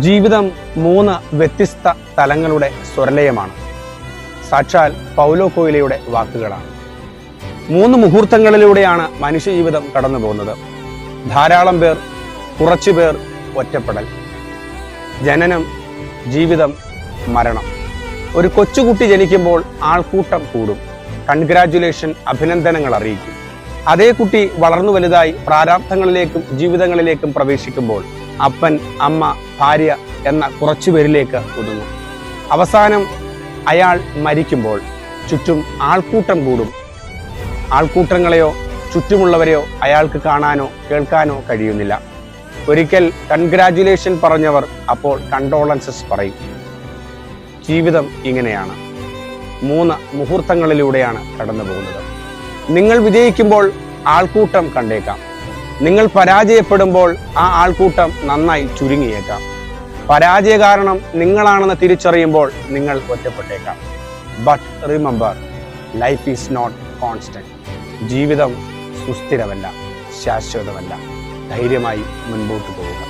ജീവിതം 3 വ്യത്യസ്ത തലങ്ങളുടെ സ്വരലയമാണ്. സാക്ഷാൽ പൗലോ കൊയ്ലോയുടെ വാക്കുകളാണ്. 3 മുഹൂർത്തങ്ങളിലൂടെയാണ് മനുഷ്യജീവിതം കടന്നു പോകുന്നത്. ധാരാളം പേർ, കുറച്ചുപേർ, ഒറ്റപ്പെടൽ. ജനനം, ജീവിതം, മരണം. ഒരു കൊച്ചുകുട്ടി ജനിക്കുമ്പോൾ ആൾക്കൂട്ടം കൂടും. കൺഗ്രാജുലേഷൻ, അഭിനന്ദനങ്ങൾ അറിയിക്കും. അതേ കുട്ടി വളർന്നു വലുതായി പ്രാരാബ്ധങ്ങളിലേക്കും ജീവിതങ്ങളിലേക്കും പ്രവേശിക്കുമ്പോൾ അപ്പൻ, അമ്മ, ഭാര്യ എന്ന കുറച്ചുപേരിലേക്ക് ഒതുങ്ങും. അവസാനം അയാൾ മരിക്കുമ്പോൾ ചുറ്റും ആൾക്കൂട്ടം കൂടും. ആൾക്കൂട്ടങ്ങളെയോ ചുറ്റുമുള്ളവരെയോ അയാൾക്ക് കാണാനോ കേൾക്കാനോ കഴിയുന്നില്ല. ഒരിക്കൽ കൺഗ്രാജുലേഷൻ പറഞ്ഞവർ അപ്പോൾ കണ്ടോളൻസസ് പറയും. ജീവിതം ഇങ്ങനെയാണ്. 3 മുഹൂർത്തങ്ങളിലൂടെയാണ് കടന്നു പോകുന്നത്. നിങ്ങൾ വിജയിക്കുമ്പോൾ ആൾക്കൂട്ടം കണ്ടേക്കാം. നിങ്ങൾ പരാജയപ്പെടുമ്പോൾ ആ ആൾക്കൂട്ടം നന്നായി ചുരുങ്ങിയേക്കാം. പരാജയ കാരണം നിങ്ങളാണെന്ന് തിരിച്ചറിയുമ്പോൾ നിങ്ങൾ ഒറ്റപ്പെട്ടേക്കാം. But remember, life is not constant. ജീവിതം സുസ്ഥിരമല്ല, ശാശ്വതമല്ല. ധൈര്യമായി മുൻപോട്ട് പോവുക.